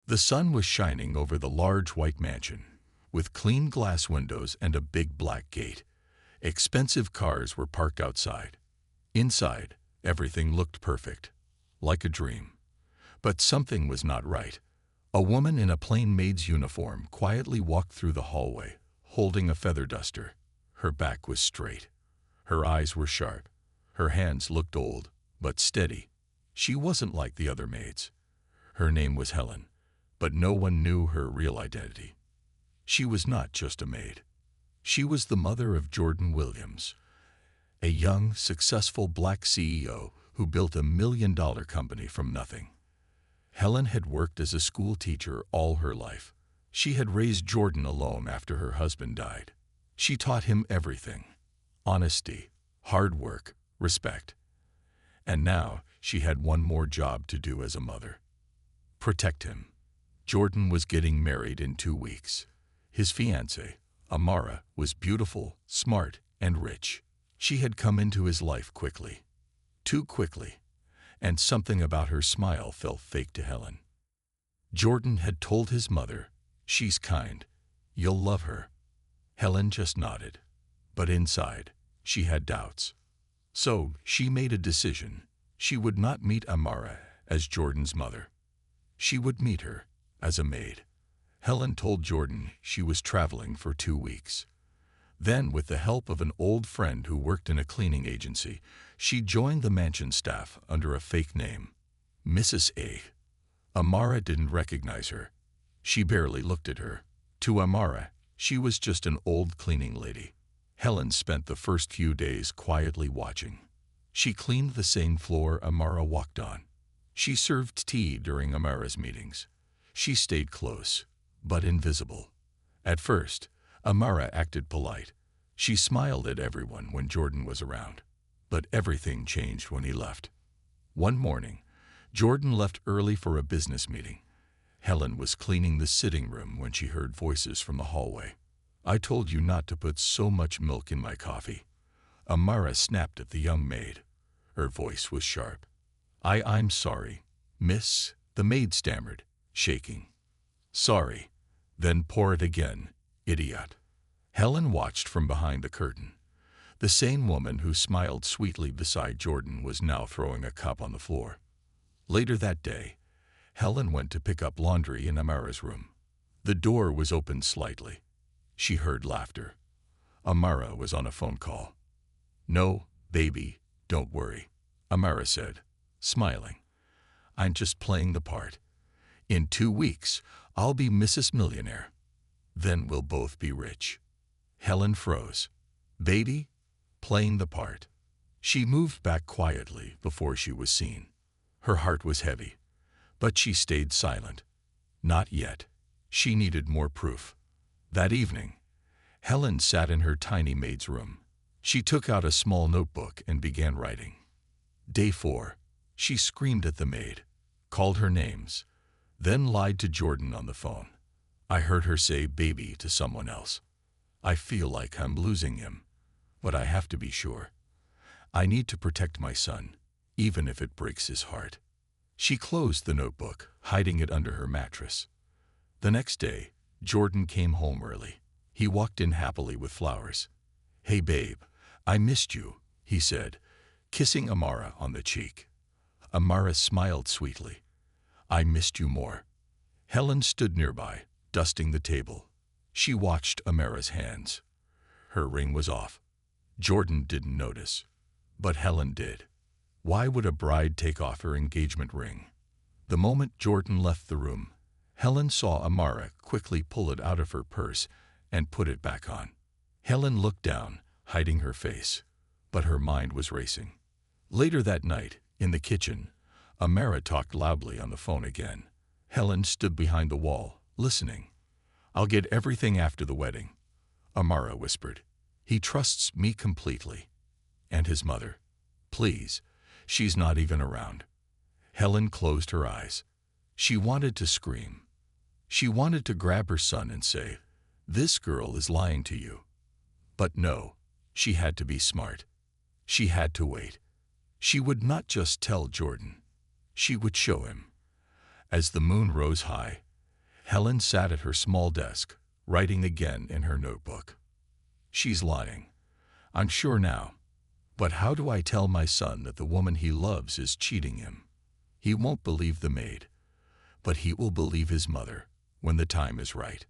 The sun was shining over the large white mansion, with clean glass windows and a big black gate. Expensive cars were parked outside. Inside, everything looked perfect, like a dream. But something was not right. A woman in a plain maid's uniform quietly walked through the hallway, holding a feather duster. Her back was straight. Her eyes were sharp. Her hands looked old, but steady. She wasn't like the other maids. Her name was Helen, but no one knew her real identity. She was not just a maid. She was the mother of Jordan Williams, a young, successful black CEO who built a $1 million company from nothing. Helen had worked as a school teacher all her life. She had raised Jordan alone after her husband died. She taught him everything: honesty, hard work, respect. And now she had one more job to do as a mother: protect him. Jordan was getting married in 2 weeks. His fiancée, Amara, was beautiful, smart, and rich. She had come into his life quickly, too quickly, and something about her smile felt fake to Helen. Jordan had told his mother, "She's kind. You'll love her." Helen just nodded, but inside, she had doubts. So she made a decision. She would not meet Amara as Jordan's mother. She would meet her as a maid. Helen told Jordan she was traveling for 2 weeks. Then, with the help of an old friend who worked in a cleaning agency, she joined the mansion staff under a fake name, Mrs. A. Amara didn't recognize her. She barely looked at her. To Amara, she was just an old cleaning lady. Helen spent the first few days quietly watching. She cleaned the same floor Amara walked on. She served tea during Amara's meetings. She stayed close, but invisible. At first, Amara acted polite. She smiled at everyone when Jordan was around. But everything changed when he left. One morning, Jordan left early for a business meeting. Helen was cleaning the sitting room when she heard voices from the hallway. "I told you not to put so much milk in my coffee." Amara snapped at the young maid. Her voice was sharp. I'm sorry, miss," the maid stammered, shaking. "Sorry. Then pour it again, idiot." Helen watched from behind the curtain. The same woman who smiled sweetly beside Jordan was now throwing a cup on the floor. Later that day, Helen went to pick up laundry in Amara's room. The door was opened slightly. She heard laughter. Amara was on a phone call. "No, baby, don't worry," Amara said, smiling. "I'm just playing the part. In 2 weeks, I'll be Mrs. Millionaire. Then we'll both be rich." Helen froze. Baby? Playing the part. She moved back quietly before she was seen. Her heart was heavy, but she stayed silent. Not yet. She needed more proof. That evening, Helen sat in her tiny maid's room. She took out a small notebook and began writing. Day 4, she screamed at the maid, called her names, then lied to Jordan on the phone. "I heard her say baby to someone else. I feel like I'm losing him, but I have to be sure. I need to protect my son, even if it breaks his heart." She closed the notebook, hiding it under her mattress. The next day, Jordan came home early. He walked in happily with flowers. "Hey babe, I missed you," he said, kissing Amara on the cheek. Amara smiled sweetly. "I missed you more." Helen stood nearby, dusting the table. She watched Amara's hands. Her ring was off. Jordan didn't notice, but Helen did. Why would a bride take off her engagement ring? The moment Jordan left the room, Helen saw Amara quickly pull it out of her purse and put it back on. Helen looked down, hiding her face, but her mind was racing. Later that night, in the kitchen, Amara talked loudly on the phone again. Helen stood behind the wall, listening. "I'll get everything after the wedding," Amara whispered. "He trusts me completely." And his mother? "Please, she's not even around." Helen closed her eyes. She wanted to scream. She wanted to grab her son and say, "This girl is lying to you." But no, she had to be smart. She had to wait. She would not just tell Jordan. She would show him. As the moon rose high, Helen sat at her small desk, writing again in her notebook. She's lying. I'm sure now. But how do I tell my son that the woman he loves is cheating him? He won't believe the maid, but he will believe his mother when the time is right.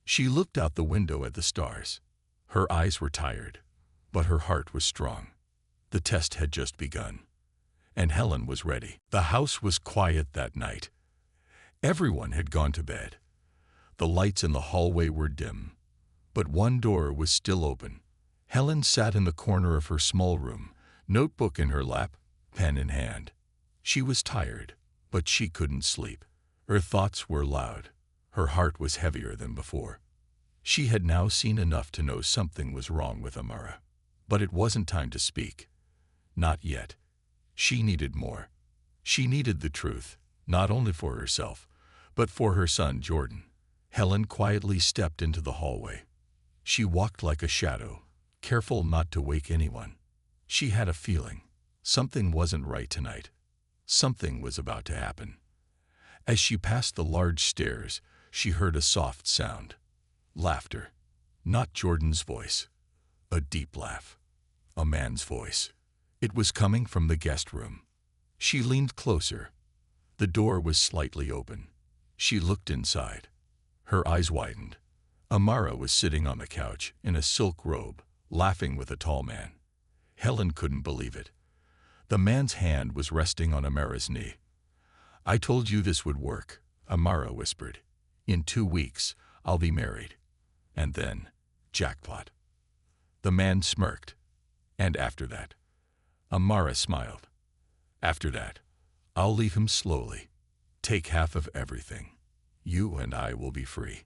She looked out the window at the stars. Her eyes were tired, but her heart was strong. The test had just begun, and Helen was ready. The house was quiet that night. Everyone had gone to bed. The lights in the hallway were dim, but one door was still open. Helen sat in the corner of her small room, notebook in her lap, pen in hand. She was tired, but she couldn't sleep. Her thoughts were loud. Her heart was heavier than before. She had now seen enough to know something was wrong with Amara. But it wasn't time to speak. Not yet. She needed more. She needed the truth, not only for herself, but for her son Jordan. Helen quietly stepped into the hallway. She walked like a shadow, careful not to wake anyone. She had a feeling. Something wasn't right tonight. Something was about to happen. As she passed the large stairs, she heard a soft sound. Laughter. Not Jordan's voice. A deep laugh. A man's voice. It was coming from the guest room. She leaned closer. The door was slightly open. She looked inside. Her eyes widened. Amara was sitting on the couch in a silk robe, laughing with a tall man. Helen couldn't believe it. The man's hand was resting on Amara's knee. "I told you this would work," Amara whispered. "In 2 weeks, I'll be married. And then, jackpot." The man smirked. "And after that?" Amara smiled. "After that, I'll leave him slowly. Take half of everything. You and I will be free."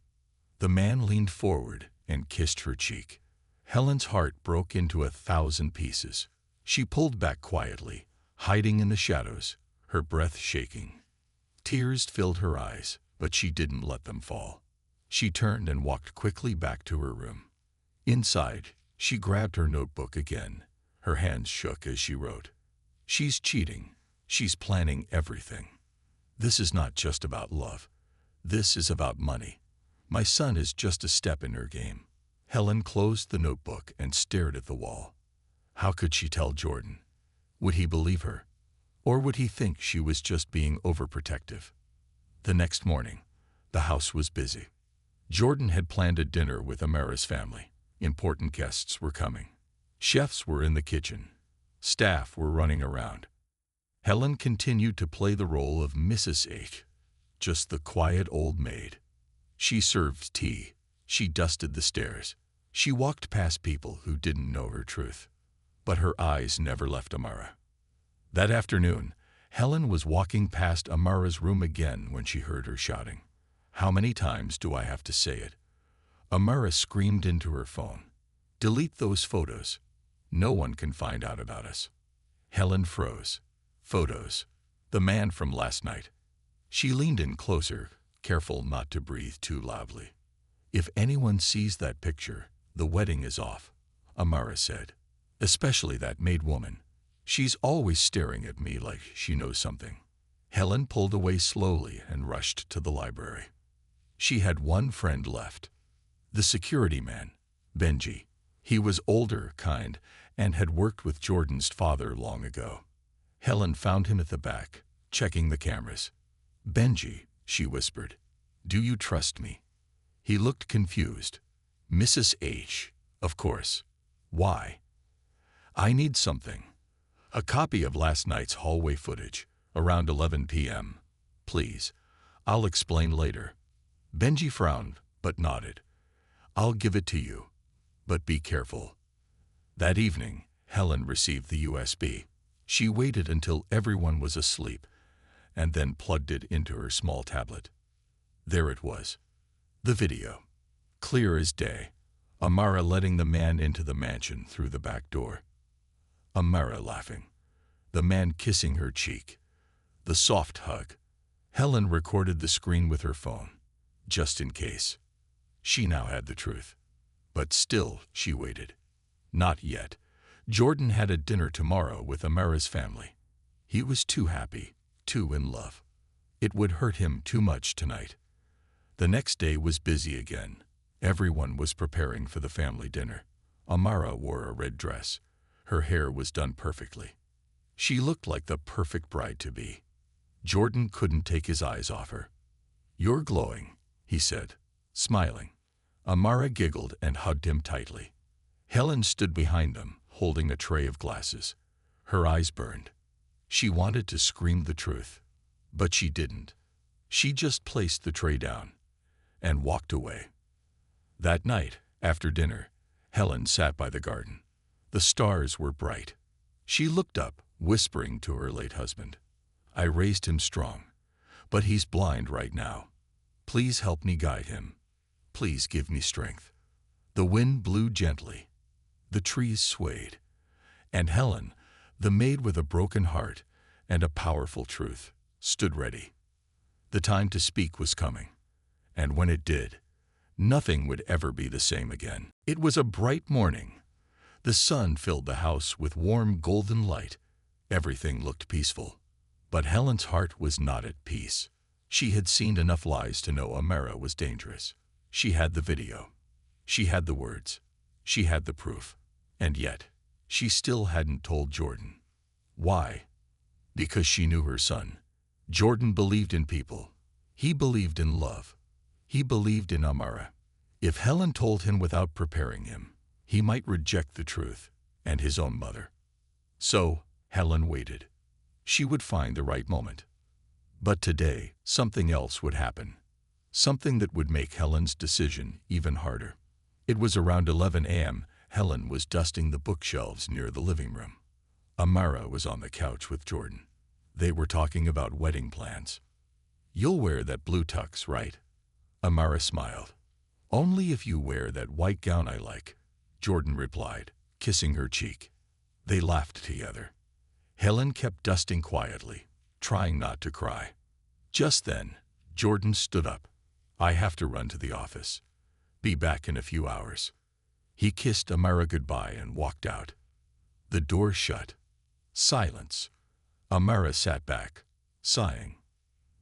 The man leaned forward and kissed her cheek. Helen's heart broke into 1,000 pieces. She pulled back quietly, hiding in the shadows, her breath shaking. Tears filled her eyes, but she didn't let them fall. She turned and walked quickly back to her room. Inside, she grabbed her notebook again. Her hands shook as she wrote. "She's cheating. She's planning everything. This is not just about love. This is about money. My son is just a step in her game." Helen closed the notebook and stared at the wall. How could she tell Jordan? Would he believe her? Or would he think she was just being overprotective? The next morning, the house was busy. Jordan had planned a dinner with Amara's family. Important guests were coming. Chefs were in the kitchen. Staff were running around. Helen continued to play the role of Mrs. H, just the quiet old maid. She served tea. She dusted the stairs. She walked past people who didn't know her truth. But her eyes never left Amara. That afternoon, Helen was walking past Amara's room again when she heard her shouting. "How many times do I have to say it?" Amara screamed into her phone. "Delete those photos. No one can find out about us." Helen froze. Photos. The man from last night. She leaned in closer, careful not to breathe too loudly. "If anyone sees that picture, the wedding is off," Amara said. "Especially that maid woman. She's always staring at me like she knows something." Helen pulled away slowly and rushed to the library. She had one friend left. The security man, Benji. He was older, kind, and had worked with Jordan's father long ago. Helen found him at the back, checking the cameras. "Benji," she whispered, "do you trust me?" He looked confused. "Mrs. H, of course. Why?" "I need something. A copy of last night's hallway footage, around 11 p.m. Please. I'll explain later." Benji frowned, but nodded. "I'll give it to you, but be careful." That evening, Helen received the USB. She waited until everyone was asleep, and then plugged it into her small tablet. There it was. The video. Clear as day. Amara letting the man into the mansion through the back door. Amara laughing. The man kissing her cheek. The soft hug. Helen recorded the screen with her phone, just in case. She now had the truth. But still, she waited. Not yet. Jordan had a dinner tomorrow with Amara's family. He was too happy, too in love. It would hurt him too much tonight. The next day was busy again. Everyone was preparing for the family dinner. Amara wore a red dress. Her hair was done perfectly. She looked like the perfect bride-to-be. Jordan couldn't take his eyes off her. "You're glowing," he said, smiling. Amara giggled and hugged him tightly. Helen stood behind them, holding a tray of glasses. Her eyes burned. She wanted to scream the truth, but she didn't. She just placed the tray down and walked away. That night, after dinner, Helen sat by the garden. The stars were bright. She looked up, whispering to her late husband, "I raised him strong, but he's blind right now. Please help me guide him. Please give me strength." The wind blew gently. The trees swayed. And Helen, the maid with a broken heart and a powerful truth, stood ready. The time to speak was coming. And when it did, nothing would ever be the same again. It was a bright morning. The sun filled the house with warm golden light. Everything looked peaceful. But Helen's heart was not at peace. She had seen enough lies to know Amara was dangerous. She had the video. She had the words. She had the proof. And yet, she still hadn't told Jordan. Why? Because she knew her son. Jordan believed in people. He believed in love. He believed in Amara. If Helen told him without preparing him, he might reject the truth and his own mother. So, Helen waited. She would find the right moment. But today, something else would happen. Something that would make Helen's decision even harder. It was around 11 a.m. Helen was dusting the bookshelves near the living room. Amara was on the couch with Jordan. They were talking about wedding plans. "You'll wear that blue tux, right?" Amara smiled. "Only if you wear that white gown I like," Jordan replied, kissing her cheek. They laughed together. Helen kept dusting quietly, trying not to cry. Just then, Jordan stood up. "I have to run to the office. Be back in a few hours." He kissed Amara goodbye and walked out. The door shut. Silence. Amara sat back, sighing.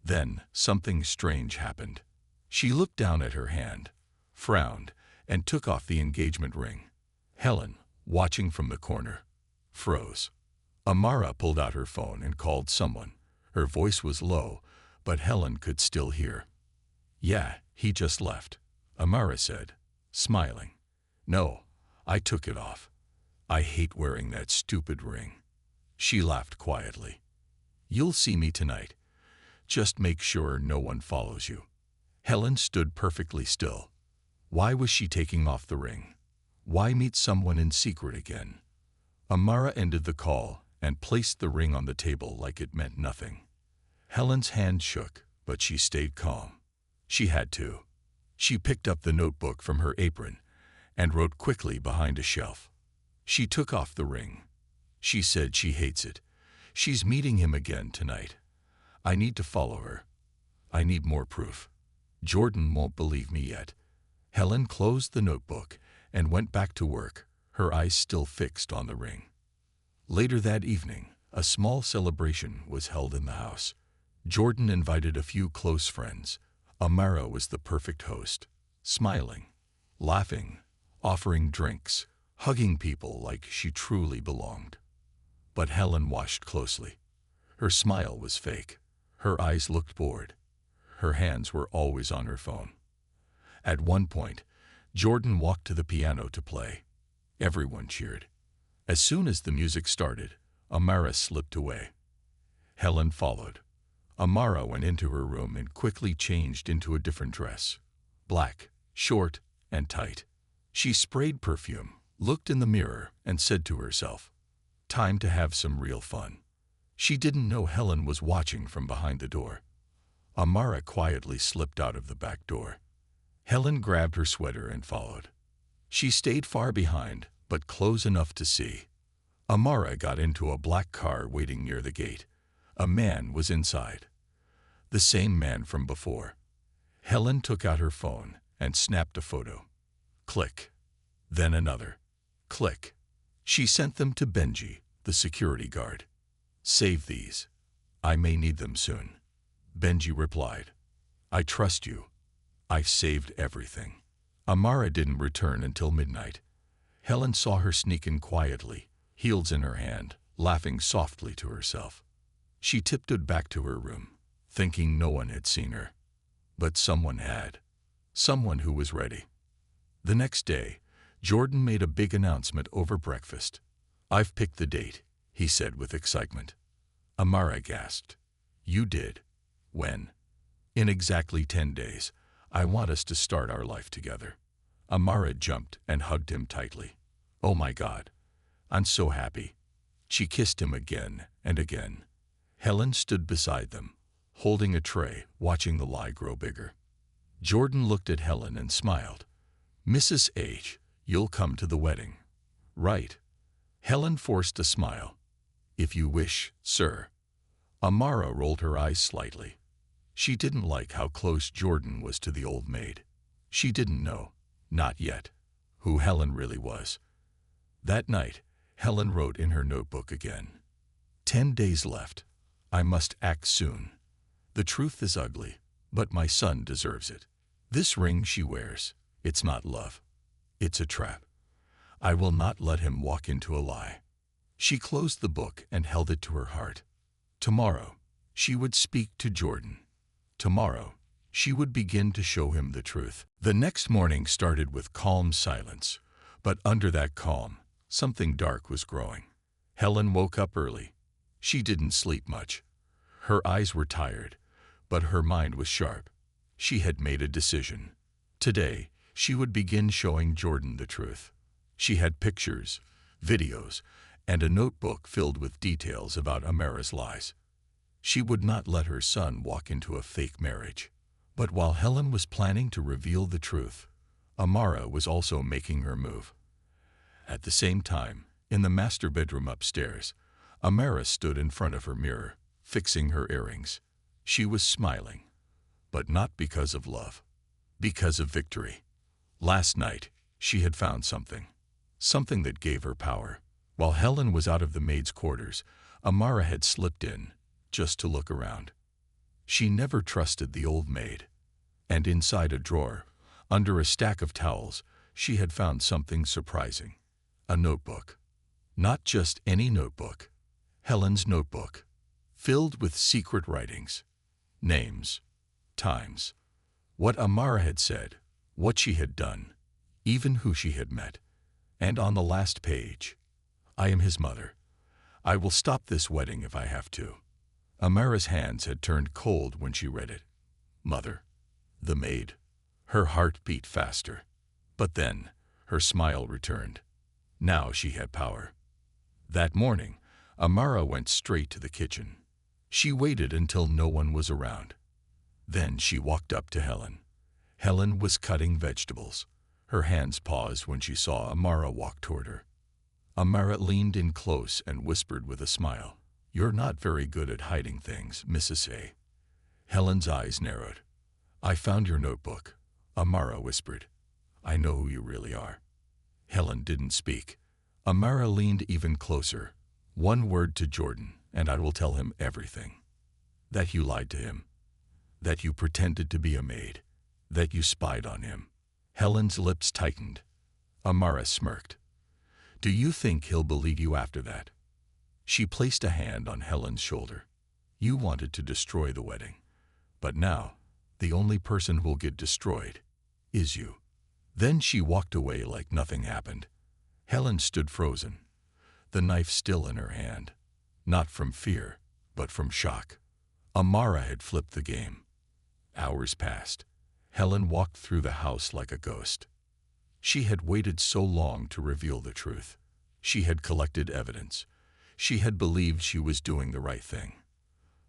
Then something strange happened. She looked down at her hand, frowned, and took off the engagement ring. Helen, watching from the corner, froze. Amara pulled out her phone and called someone. Her voice was low, but Helen could still hear. "Yeah, he just left," Amara said, smiling. "No, I took it off. I hate wearing that stupid ring." She laughed quietly. "You'll see me tonight. Just make sure no one follows you." Helen stood perfectly still. Why was she taking off the ring? Why meet someone in secret again? Amara ended the call and placed the ring on the table like it meant nothing. Helen's hand shook, but she stayed calm. She had to. She picked up the notebook from her apron and wrote quickly behind a shelf. She took off the ring. She said she hates it. She's meeting him again tonight. I need to follow her. I need more proof. Jordan won't believe me yet. Helen closed the notebook and went back to work, her eyes still fixed on the ring. Later that evening, a small celebration was held in the house. Jordan invited a few close friends. Amara was the perfect host, smiling, laughing, offering drinks, hugging people like she truly belonged. But Helen watched closely. Her smile was fake. Her eyes looked bored. Her hands were always on her phone. At one point, Jordan walked to the piano to play. Everyone cheered. As soon as the music started, Amara slipped away. Helen followed. Amara went into her room and quickly changed into a different dress. Black, short, and tight. She sprayed perfume, looked in the mirror, and said to herself, "Time to have some real fun." She didn't know Helen was watching from behind the door. Amara quietly slipped out of the back door. Helen grabbed her sweater and followed. She stayed far behind, but close enough to see. Amara got into a black car waiting near the gate. A man was inside. The same man from before. Helen took out her phone and snapped a photo. Click. Then another. Click. She sent them to Benji, the security guard. "Save these. I may need them soon." Benji replied, "I trust you. I saved everything. Amara didn't return until midnight. Helen saw her sneak in quietly, heels in her hand, laughing softly to herself. She tiptoed back to her room, thinking no one had seen her. But someone had. Someone who was ready. The next day, Jordan made a big announcement over breakfast. "I've picked the date," he said with excitement. Amara gasped. "You did? When?" "In exactly 10 days. I want us to start our life together." Amara jumped and hugged him tightly. "Oh my God. I'm so happy." She kissed him again and again. Helen stood beside them, holding a tray, watching the lie grow bigger. Jordan looked at Helen and smiled. "Mrs. H, you'll come to the wedding, right?" Helen forced a smile. "If you wish, sir." Amara rolled her eyes slightly. She didn't like how close Jordan was to the old maid. She didn't know, not yet, who Helen really was. That night, Helen wrote in her notebook again. 10 days left. I must act soon. The truth is ugly, but my son deserves it. This ring she wears, it's not love. It's a trap. I will not let him walk into a lie. She closed the book and held it to her heart. Tomorrow, she would speak to Jordan. Tomorrow, she would begin to show him the truth. The next morning started with calm silence, but under that calm, something dark was growing. Helen woke up early. She didn't sleep much. Her eyes were tired, but her mind was sharp. She had made a decision. Today, she would begin showing Jordan the truth. She had pictures, videos, and a notebook filled with details about Amara's lies. She would not let her son walk into a fake marriage. But while Helen was planning to reveal the truth, Amara was also making her move. At the same time, in the master bedroom upstairs, Amara stood in front of her mirror, fixing her earrings. She was smiling, but not because of love, because of victory. Last night, she had found something that gave her power. While Helen was out of the maid's quarters, Amara had slipped in, just to look around. She never trusted the old maid. And inside a drawer, under a stack of towels, she had found something surprising. A notebook. Not just any notebook. Helen's notebook. Filled with secret writings. Names. Times. What Amara had said. What she had done. Even who she had met. And on the last page, "I am his mother. I will stop this wedding if I have to." Amara's hands had turned cold when she read it. Mother. The maid. Her heart beat faster. But then, her smile returned. Now she had power. That morning, Amara went straight to the kitchen. She waited until no one was around. Then she walked up to Helen. Helen was cutting vegetables. Her hands paused when she saw Amara walk toward her. Amara leaned in close and whispered with a smile, "You're not very good at hiding things, Mrs. A." Helen's eyes narrowed. "I found your notebook," Amara whispered. "I know who you really are." Helen didn't speak. Amara leaned even closer. "One word to Jordan, and I will tell him everything. That you lied to him. That you pretended to be a maid. That you spied on him." Helen's lips tightened. Amara smirked. "Do you think he'll believe you after that?" She placed a hand on Helen's shoulder. "You wanted to destroy the wedding. But now, the only person who'll get destroyed is you." Then she walked away like nothing happened. Helen stood frozen, the knife still in her hand. Not from fear, but from shock. Amara had flipped the game. Hours passed. Helen walked through the house like a ghost. She had waited so long to reveal the truth. She had collected evidence. She had believed she was doing the right thing.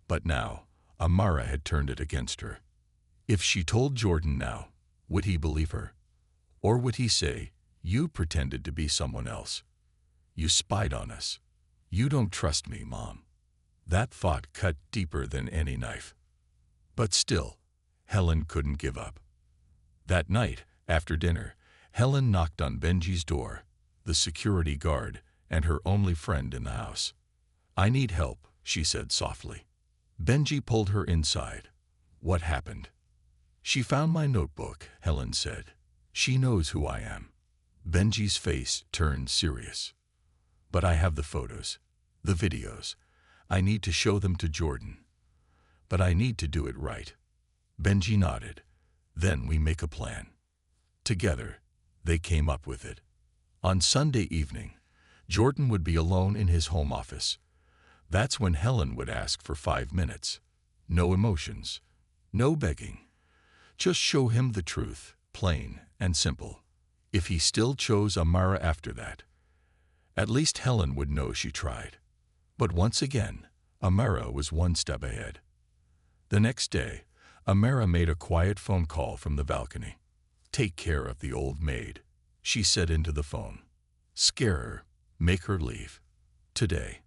But now, Amara had turned it against her. If she told Jordan now, would he believe her? Or would he say, "You pretended to be someone else. You spied on us. You don't trust me, Mom." That thought cut deeper than any knife. But still, Helen couldn't give up. That night, after dinner, Helen knocked on Benji's door, the security guard and her only friend in the house. "I need help," she said softly. Benji pulled her inside. "What happened?" She found my notebook, Helen said. She knows who I am. Benji's face turned serious. But I have the photos, the videos. I need to show them to Jordan. But I need to do it right. Benji nodded. Then we make a plan. Together, they came up with it. On Sunday evening, Jordan would be alone in his home office. That's when Helen would ask for 5 minutes. No emotions, no begging. Just show him the truth, plain and simple. If he still chose Amara after that, at least Helen would know she tried. But once again, Amara was one step ahead. The next day, Amara made a quiet phone call from the balcony. "Take care of the old maid," she said into the phone. "Scare her, make her leave. Today."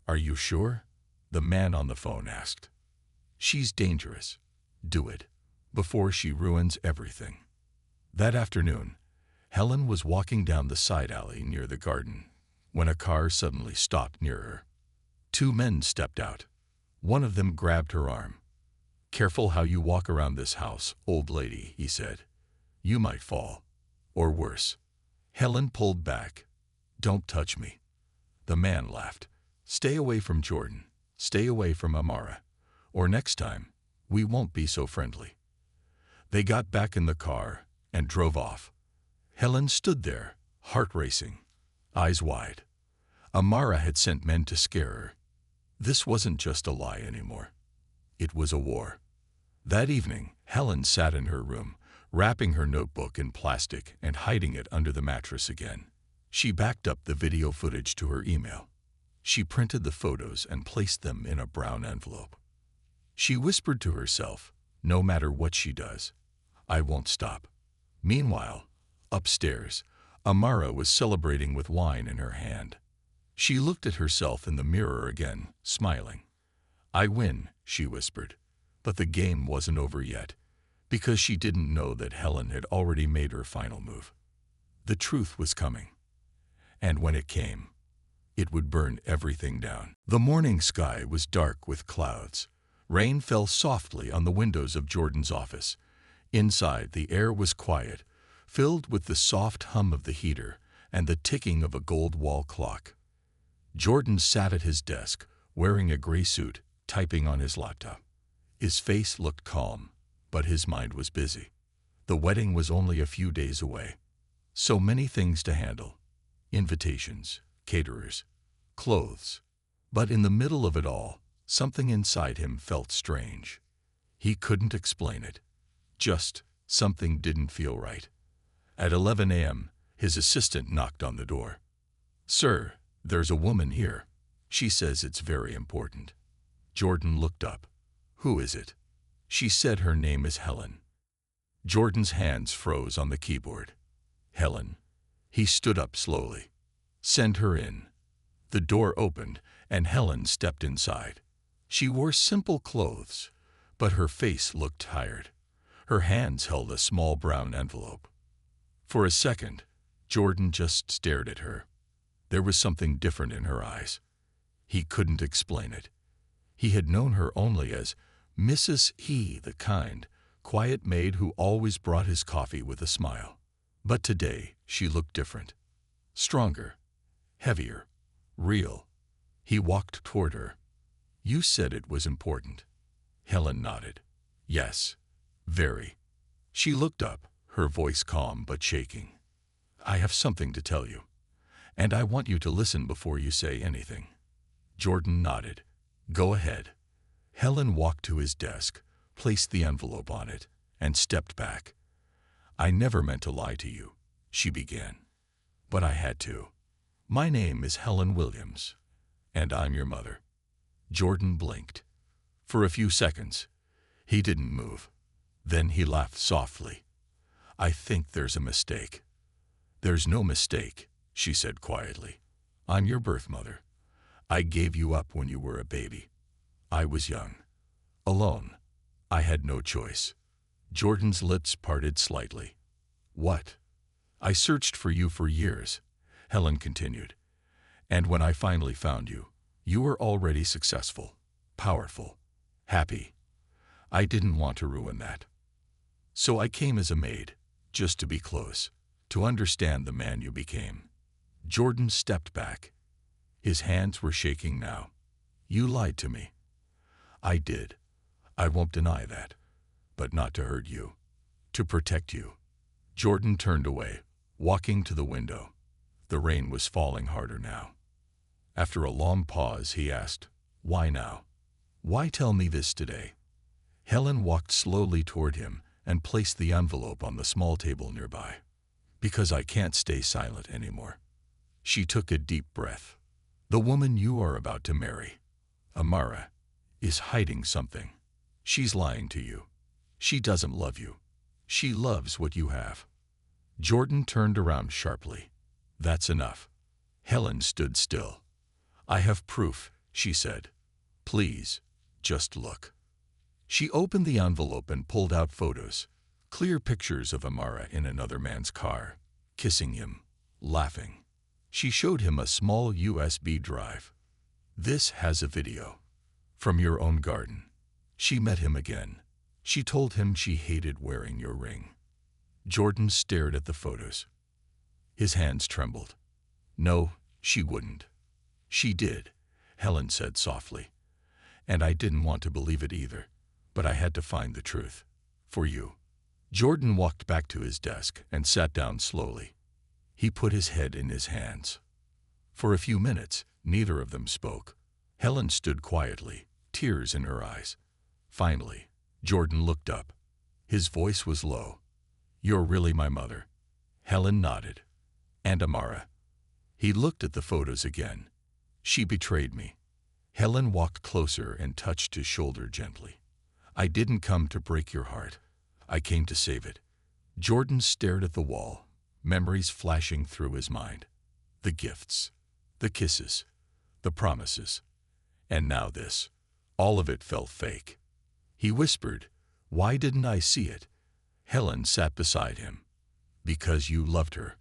"Are you sure?" the man on the phone asked. "She's dangerous. Do it, before she ruins everything." That afternoon, Helen was walking down the side alley near the garden when a car suddenly stopped near her. 2 men stepped out. One of them grabbed her arm. "Careful how you walk around this house, old lady," he said. "You might fall. Or worse." Helen pulled back. "Don't touch me." The man laughed. "Stay away from Jordan. Stay away from Amara. Or next time, we won't be so friendly." They got back in the car and drove off. Helen stood there, heart racing, eyes wide. Amara had sent men to scare her. This wasn't just a lie anymore. It was a war. That evening, Helen sat in her room, wrapping her notebook in plastic and hiding it under the mattress again. She backed up the video footage to her email. She printed the photos and placed them in a brown envelope. She whispered to herself, "No matter what she does, I won't stop." Meanwhile, upstairs, Amara was celebrating with wine in her hand. She looked at herself in the mirror again, smiling. "I win," she whispered. But the game wasn't over yet, because she didn't know that Helen had already made her final move. The truth was coming. And when it came, it would burn everything down. The morning sky was dark with clouds. Rain fell softly on the windows of Jordan's office. Inside, the air was quiet, filled with the soft hum of the heater and the ticking of a gold wall clock. Jordan sat at his desk, wearing a gray suit, typing on his laptop. His face looked calm, but his mind was busy. The wedding was only a few days away. So many things to handle. Invitations, caterers, clothes. But in the middle of it all, something inside him felt strange. He couldn't explain it. Just something didn't feel right. At 11 a.m., his assistant knocked on the door. "Sir, there's a woman here. She says it's very important." Jordan looked up. "Who is it?" "She said her name is Helen." Jordan's hands froze on the keyboard. "Helen." He stood up slowly. "Send her in." The door opened, and Helen stepped inside. She wore simple clothes, but her face looked tired. Her hands held a small brown envelope. For a second, Jordan just stared at her. There was something different in her eyes. He couldn't explain it. He had known her only as Mrs. He, the kind, quiet maid who always brought his coffee with a smile. But today, she looked different. Stronger, heavier, real. He walked toward her. "You said it was important." Helen nodded. "Yes, very." She looked up, her voice calm but shaking. "I have something to tell you, and I want you to listen before you say anything." Jordan nodded. "Go ahead." Helen walked to his desk, placed the envelope on it, and stepped back. "I never meant to lie to you," she began. "But I had to. My name is Helen Williams, and I'm your mother." Jordan blinked. For a few seconds, he didn't move. Then he laughed softly. "I think there's a mistake." "There's no mistake," she said quietly. "I'm your birth mother. I gave you up when you were a baby. I was young, alone. I had no choice." Jordan's lips parted slightly. "What?" "I searched for you for years," Helen continued. "And when I finally found you, you were already successful, powerful, happy. I didn't want to ruin that." So I came as a maid, just to be close, to understand the man you became. Jordan stepped back. His hands were shaking now. You lied to me. I did. I won't deny that. But not to hurt you. To protect you. Jordan turned away, walking to the window. The rain was falling harder now. After a long pause, he asked, "Why now? Why tell me this today?" Helen walked slowly toward him and placed the envelope on the small table nearby. "Because I can't stay silent anymore." She took a deep breath. "The woman you are about to marry, Amara, is hiding something. She's lying to you. She doesn't love you. She loves what you have." Jordan turned around sharply. "That's enough." Helen stood still. "I have proof," she said. "Please, just look." She opened the envelope and pulled out photos, clear pictures of Amara in another man's car, kissing him, laughing. She showed him a small USB drive. "This has a video. From your own garden. She met him again. She told him she hated wearing your ring." Jordan stared at the photos. His hands trembled. "No, she wouldn't." "She did," Helen said softly. "And I didn't want to believe it either, but I had to find the truth. For you." Jordan walked back to his desk and sat down slowly. He put his head in his hands. For a few minutes, neither of them spoke. Helen stood quietly, tears in her eyes. Finally, Jordan looked up. His voice was low. "You're really my mother." Helen nodded. "And Amara." He looked at the photos again. "She betrayed me." Helen walked closer and touched his shoulder gently. "I didn't come to break your heart. I came to save it." Jordan stared at the wall, memories flashing through his mind. The gifts, the kisses, the promises. And now this. All of it felt fake. He whispered, "Why didn't I see it?" Helen sat beside him. "Because you loved her.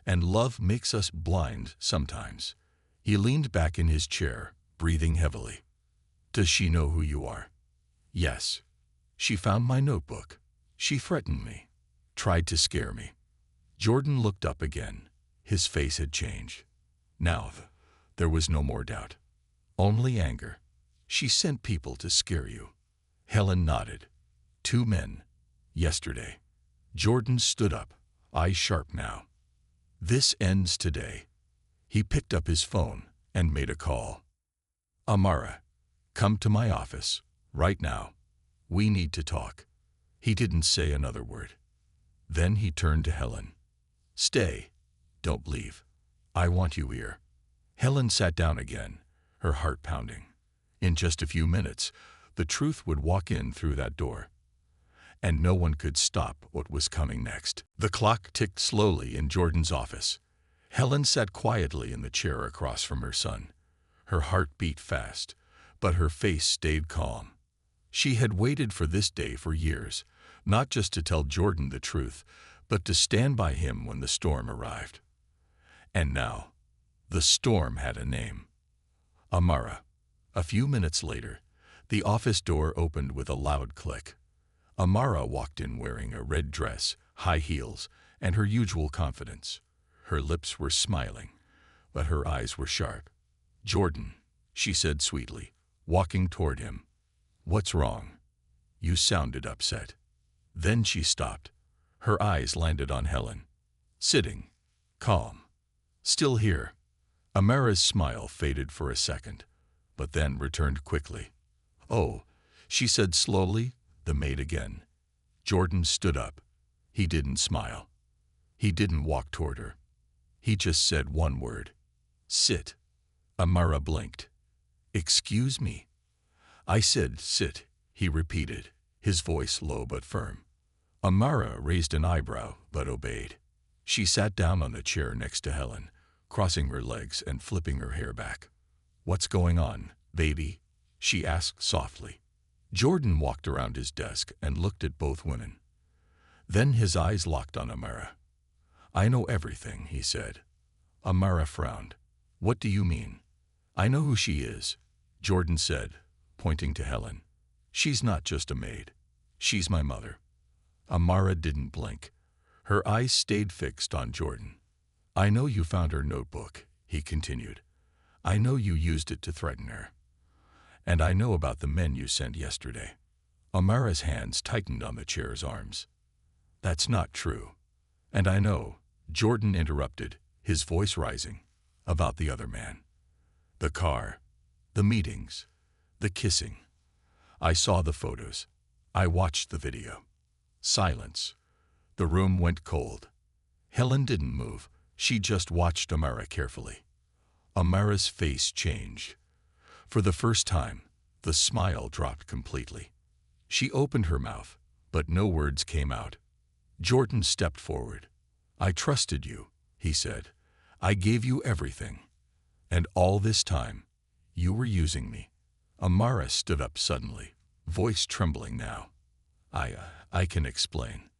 And love makes us blind sometimes." He leaned back in his chair, breathing heavily. "Does she know who you are?" "Yes. She found my notebook. She threatened me. Tried to scare me." Jordan looked up again. His face had changed. Now, there was no more doubt. Only anger. "She sent people to scare you." Helen nodded. "2 men. Yesterday." Jordan stood up, eyes sharp now. "This ends today." He picked up his phone and made a call. "Amara, come to my office, right now. We need to talk." He didn't say another word. Then he turned to Helen. "Stay. Don't leave. I want you here." Helen sat down again, her heart pounding. In just a few minutes, the truth would walk in through that door. And no one could stop what was coming next. The clock ticked slowly in Jordan's office. Helen sat quietly in the chair across from her son. Her heart beat fast, but her face stayed calm. She had waited for this day for years, not just to tell Jordan the truth, but to stand by him when the storm arrived. And now, the storm had a name. Amara. A few minutes later, the office door opened with a loud click. Amara walked in wearing a red dress, high heels, and her usual confidence. Her lips were smiling, but her eyes were sharp. "Jordan," she said sweetly, walking toward him. "What's wrong? You sounded upset." Then she stopped. Her eyes landed on Helen. Sitting, calm, still here. Amara's smile faded for a second, but then returned quickly. "Oh," she said slowly, the maid again. Jordan stood up. He didn't smile. He didn't walk toward her. He just said one word. "Sit." Amara blinked. "Excuse me?" "I said sit," he repeated, his voice low but firm. Amara raised an eyebrow but obeyed. She sat down on the chair next to Helen, crossing her legs and flipping her hair back. "What's going on, baby?" she asked softly. Jordan walked around his desk and looked at both women. Then his eyes locked on Amara. "I know everything," he said. Amara frowned. "What do you mean?" "I know who she is," Jordan said, pointing to Helen. "She's not just a maid. She's my mother." Amara didn't blink. Her eyes stayed fixed on Jordan. "I know you found her notebook," he continued. "I know you used it to threaten her. And I know about the men you sent yesterday." Amara's hands tightened on the chair's arms. "That's not true. And I know," Jordan interrupted, his voice rising, "about the other man. The car, the meetings, the kissing. I saw the photos. I watched the video." Silence. The room went cold. Helen didn't move. She just watched Amara carefully. Amara's face changed. For the first time, the smile dropped completely. She opened her mouth, but no words came out. Jordan stepped forward. "I trusted you," he said. "I gave you everything. And all this time, you were using me." Amara stood up suddenly, voice trembling now. I can explain."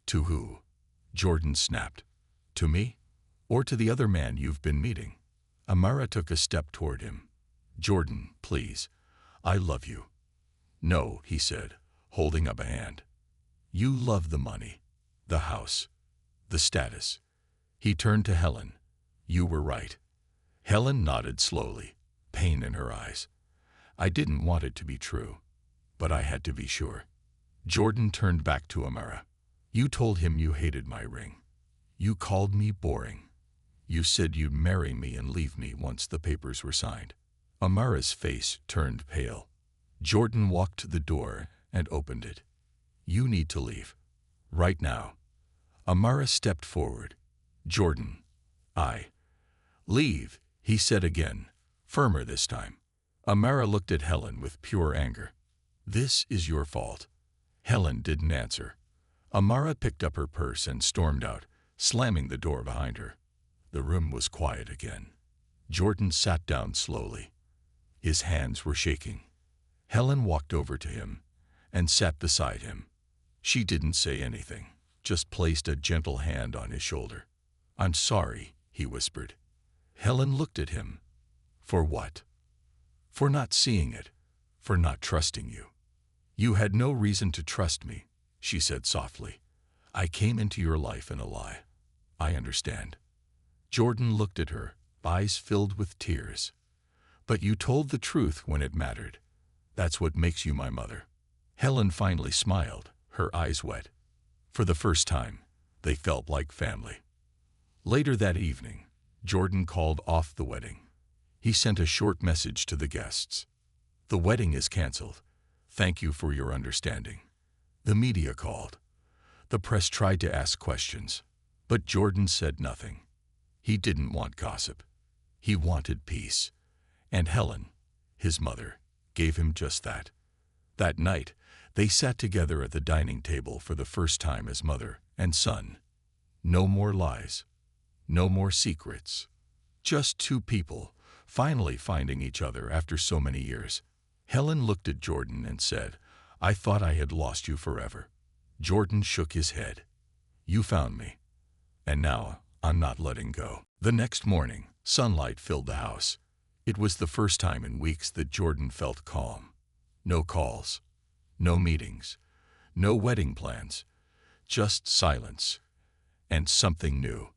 "To who?" Jordan snapped. "To me? Or to the other man you've been meeting?" Amara took a step toward him. "Jordan, please. I love you." "No," he said, holding up a hand. "You love the money, the house, the status." He turned to Helen. "You were right." Helen nodded slowly, pain in her eyes. "I didn't want it to be true, but I had to be sure." Jordan turned back to Amara. "You told him you hated my ring. You called me boring. You said you'd marry me and leave me once the papers were signed." Amara's face turned pale. Jordan walked to the door and opened it. "You need to leave. Right now." Amara stepped forward. "Jordan, I." "Leave," he said again, firmer this time. Amara looked at Helen with pure anger. "This is your fault." Helen didn't answer. Amara picked up her purse and stormed out, slamming the door behind her. The room was quiet again. Jordan sat down slowly. His hands were shaking. Helen walked over to him and sat beside him. She didn't say anything, just placed a gentle hand on his shoulder. "I'm sorry," he whispered. Helen looked at him. "For what?" "For not seeing it, for not trusting you." "You had no reason to trust me," she said softly. "I came into your life in a lie. I understand." Jordan looked at her, eyes filled with tears. "But you told the truth when it mattered. That's what makes you my mother." Helen finally smiled, her eyes wet. For the first time, they felt like family. Later that evening, Jordan called off the wedding. He sent a short message to the guests. "The wedding is canceled. Thank you for your understanding." The media called. The press tried to ask questions, but Jordan said nothing. He didn't want gossip. He wanted peace. And Helen, his mother, gave him just that. That night, they sat together at the dining table for the first time as mother and son. No more lies. No more secrets. Just two people, finally finding each other after so many years. Helen looked at Jordan and said, "I thought I had lost you forever." Jordan shook his head. "You found me. And now I'm not letting go." The next morning, sunlight filled the house. It was the first time in weeks that Jordan felt calm. No calls. No meetings. No wedding plans. Just silence. And something new.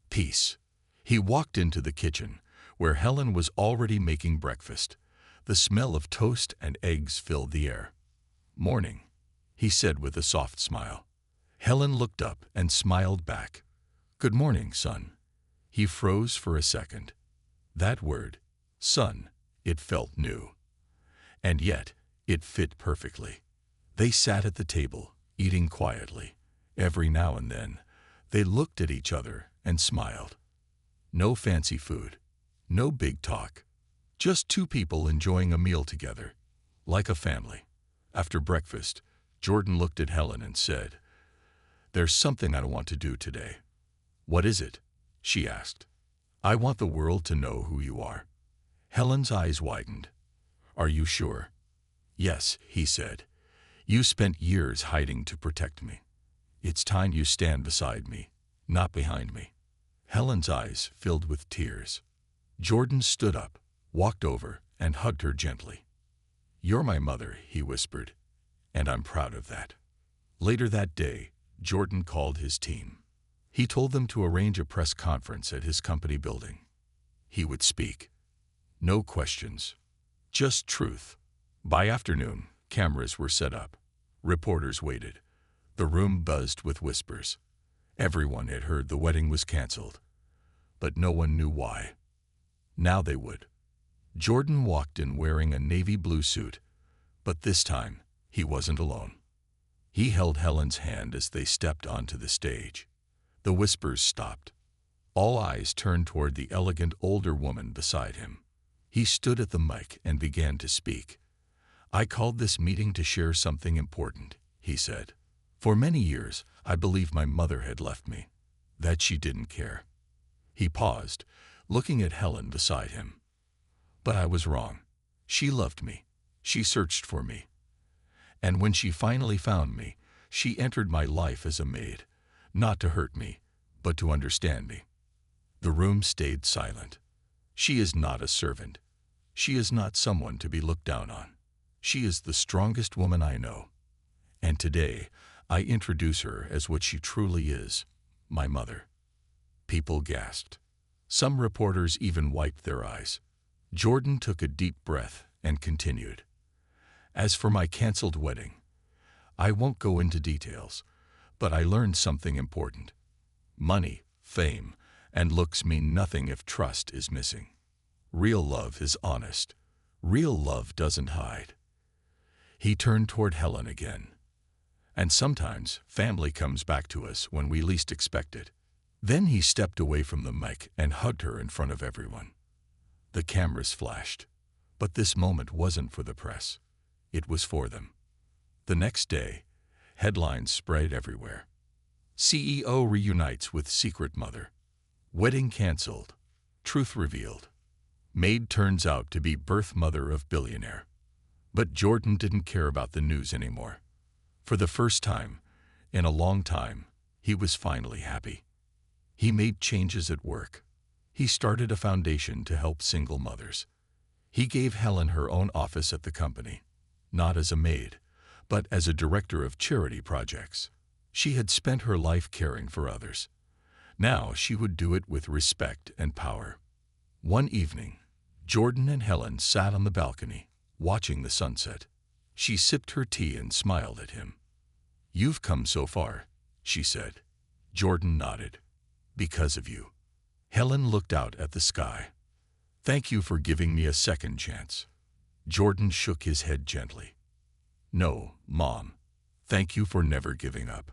Peace. He walked into the kitchen, where Helen was already making breakfast. The smell of toast and eggs filled the air. "Morning," he said with a soft smile. Helen looked up and smiled back. "Good morning, son." He froze for a second. That word, son, it felt new. And yet, it fit perfectly. They sat at the table, eating quietly. Every now and then, they looked at each other and smiled. No fancy food. No big talk. Just two people enjoying a meal together, like a family. After breakfast, Jordan looked at Helen and said, "There's something I want to do today." "What is it?" she asked. "I want the world to know who you are." Helen's eyes widened. "Are you sure?" "Yes," he said. "You spent years hiding to protect me. It's time you stand beside me, not behind me." Helen's eyes filled with tears. Jordan stood up, walked over, and hugged her gently. "You're my mother," he whispered, "and I'm proud of that." Later that day, Jordan called his team. He told them to arrange a press conference at his company building. He would speak. No questions, just truth. By afternoon, cameras were set up. Reporters waited. The room buzzed with whispers. Everyone had heard the wedding was canceled, but no one knew why. Now they would. Jordan walked in wearing a navy blue suit, but this time he wasn't alone. He held Helen's hand as they stepped onto the stage. The whispers stopped. All eyes turned toward the elegant older woman beside him. He stood at the mic and began to speak. "I called this meeting to share something important," he said. "For many years, I believed my mother had left me, that she didn't care." He paused, looking at Helen beside him. "But I was wrong. She loved me. She searched for me. And when she finally found me, she entered my life as a maid, not to hurt me, but to understand me." The room stayed silent. "She is not a servant. She is not someone to be looked down on. She is the strongest woman I know. And today, I introduce her as what she truly is, my mother." People gasped. Some reporters even wiped their eyes. Jordan took a deep breath and continued. "As for my canceled wedding, I won't go into details, but I learned something important. Money, fame, and looks mean nothing if trust is missing. Real love is honest. Real love doesn't hide." He turned toward Helen again. "And sometimes family comes back to us when we least expect it." Then he stepped away from the mic and hugged her in front of everyone. The cameras flashed, but this moment wasn't for the press. It was for them. The next day, headlines spread everywhere. CEO reunites with secret mother. Wedding canceled. Truth revealed. Maid turns out to be birth mother of billionaire. But Jordan didn't care about the news anymore. For the first time, in a long time, he was finally happy. He made changes at work. He started a foundation to help single mothers. He gave Helen her own office at the company, not as a maid, but as a director of charity projects. She had spent her life caring for others. Now she would do it with respect and power. One evening, Jordan and Helen sat on the balcony, watching the sunset. She sipped her tea and smiled at him. "You've come so far," she said. Jordan nodded. "Because of you." Helen looked out at the sky. "Thank you for giving me a second chance." Jordan shook his head gently. "No, Mom. Thank you for never giving up."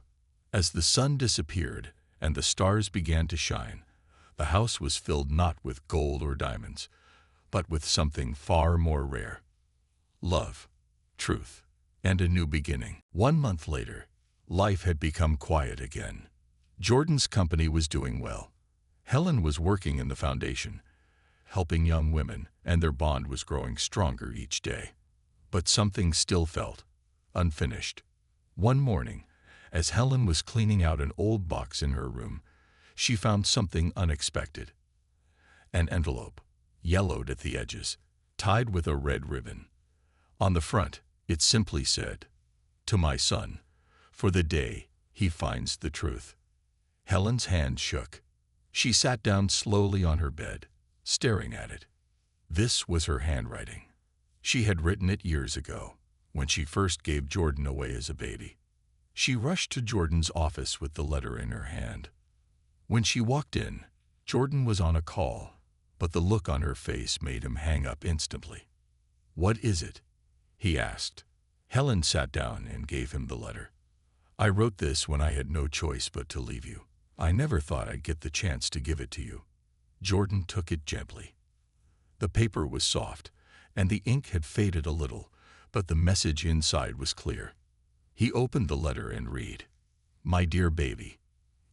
As the sun disappeared and the stars began to shine, the house was filled not with gold or diamonds, but with something far more rare. Love, truth, and a new beginning. 1 month later, life had become quiet again. Jordan's company was doing well. Helen was working in the foundation, helping young women, and their bond was growing stronger each day. But something still felt unfinished. One morning, as Helen was cleaning out an old box in her room, she found something unexpected. An envelope, yellowed at the edges, tied with a red ribbon. On the front, it simply said, "To my son, for the day he finds the truth." Helen's hand shook. She sat down slowly on her bed, staring at it. This was her handwriting. She had written it years ago, when she first gave Jordan away as a baby. She rushed to Jordan's office with the letter in her hand. When she walked in, Jordan was on a call, but the look on her face made him hang up instantly. "What is it?" he asked. Helen sat down and gave him the letter. "I wrote this when I had no choice but to leave you. I never thought I'd get the chance to give it to you." Jordan took it gently. The paper was soft, and the ink had faded a little, but the message inside was clear. He opened the letter and read, "My dear baby,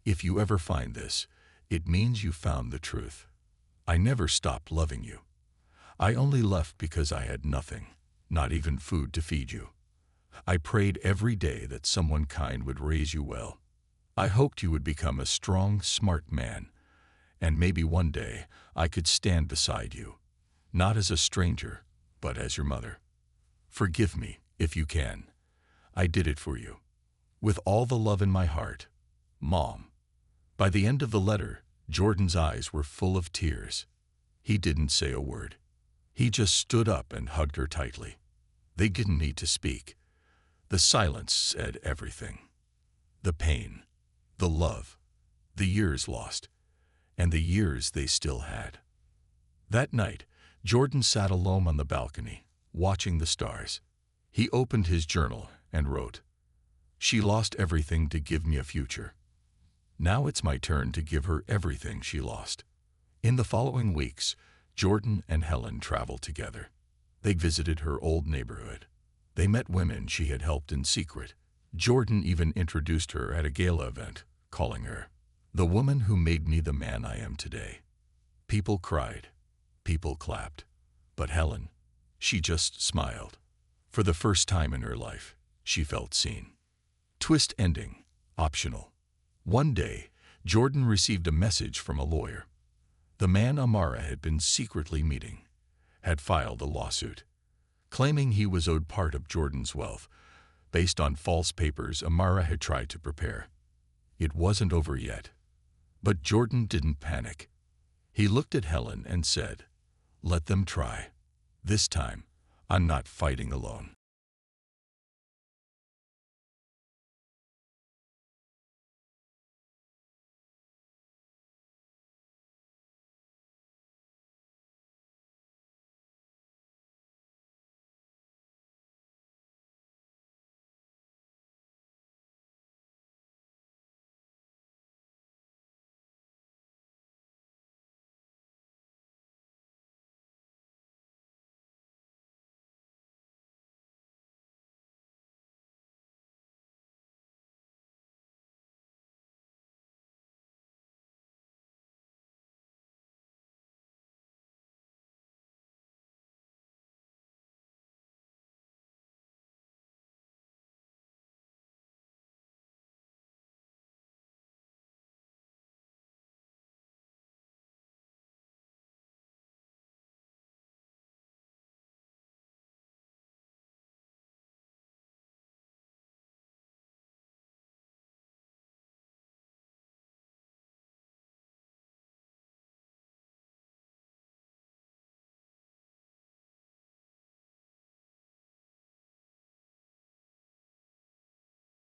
if you ever find this, it means you found the truth. I never stopped loving you. I only left because I had nothing, not even food to feed you. I prayed every day that someone kind would raise you well. I hoped you would become a strong, smart man, and maybe one day I could stand beside you, not as a stranger, but as your mother. Forgive me, if you can. I did it for you. With all the love in my heart, Mom. By the end of the letter, Jordan's eyes were full of tears. He didn't say a word. He just stood up and hugged her tightly. They didn't need to speak. The silence said everything. The pain, the love, the years lost, and the years they still had. That night, Jordan sat alone on the balcony, watching the stars. He opened his journal and wrote, "She lost everything to give me a future. Now it's my turn to give her everything she lost." In the following weeks, Jordan and Helen traveled together. They visited her old neighborhood. They met women she had helped in secret. Jordan even introduced her at a gala event, calling her the woman who made me the man I am today. People cried. People clapped. But Helen, she just smiled. For the first time in her life, she felt seen. Twist ending, optional. One day, Jordan received a message from a lawyer. The man Amara had been secretly meeting had filed a lawsuit, claiming he was owed part of Jordan's wealth, based on false papers Amara had tried to prepare. It wasn't over yet. But Jordan didn't panic. He looked at Helen and said, "Let them try. This time, I'm not fighting alone."